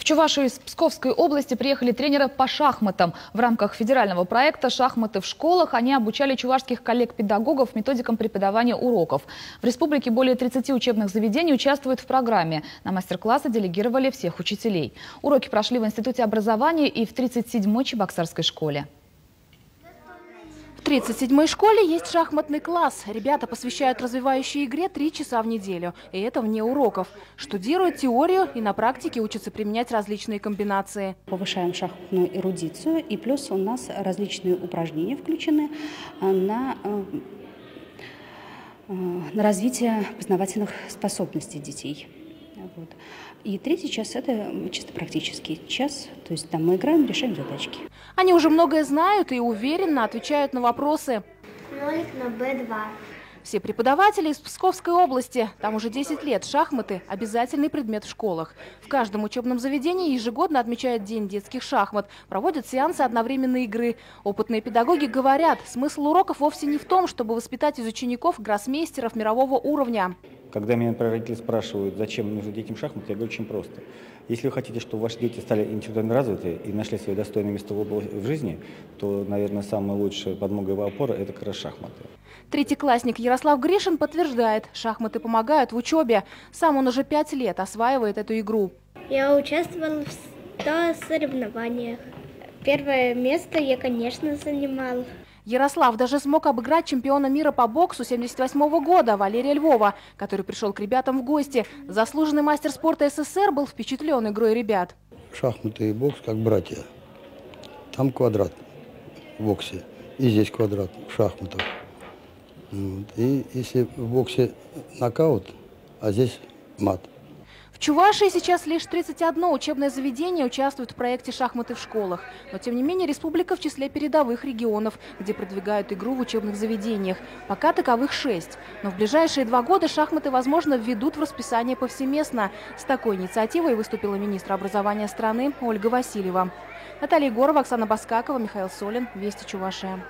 Чувашию из Псковской области приехали тренеры по шахматам. В рамках федерального проекта «Шахматы в школах» они обучали чувашских коллег-педагогов методикам преподавания уроков. В республике более 30 учебных заведений участвуют в программе. На мастер-классы делегировали всех учителей. Уроки прошли в Институте образования и в 37-й Чебоксарской школе. В 37-й школе есть шахматный класс. Ребята посвящают развивающей игре 3 часа в неделю. И это вне уроков. Штудируют теорию и на практике учатся применять различные комбинации. Повышаем шахматную эрудицию. И плюс у нас различные упражнения включены на развитие познавательных способностей детей. Вот. И 3-й час – это чисто практический час, то есть там мы играем, решаем задачки. Они уже многое знают и уверенно отвечают на вопросы. Нолик на Б2. Все преподаватели из Псковской области. Там уже 10 лет шахматы – обязательный предмет в школах. В каждом учебном заведении ежегодно отмечают День детских шахмат, проводят сеансы одновременной игры. Опытные педагоги говорят, смысл уроков вовсе не в том, чтобы воспитать из учеников гроссмейстеров мирового уровня. Когда меня родители спрашивают, зачем нужны детям шахматы, я говорю очень просто. Если вы хотите, чтобы ваши дети стали интеллектуально развиты и нашли свое достойное место в жизни, то, наверное, самая лучшая подмога и опора – это как раз шахматы. 3-классник Ярослав Гришин подтверждает, шахматы помогают в учебе. Сам он уже 5 лет осваивает эту игру. Я участвовал в 100 соревнованиях. Первое место я, конечно, занимал. Ярослав даже смог обыграть чемпиона мира по боксу 1978 года Валерия Львова, который пришел к ребятам в гости. Заслуженный мастер спорта СССР был впечатлен игрой ребят. Шахматы и бокс как братья. Там квадрат в боксе, и здесь квадрат в шахматах. И если в боксе нокаут, а здесь мат. В Чувашии сейчас лишь 31 учебное заведение участвует в проекте «Шахматы в школах». Но, тем не менее, республика в числе передовых регионов, где продвигают игру в учебных заведениях. Пока таковых 6. Но в ближайшие 2 года шахматы, возможно, введут в расписание повсеместно. С такой инициативой выступила министр образования страны Ольга Васильева. Наталья Егорова, Оксана Баскакова, Михаил Солин. Вести Чувашия.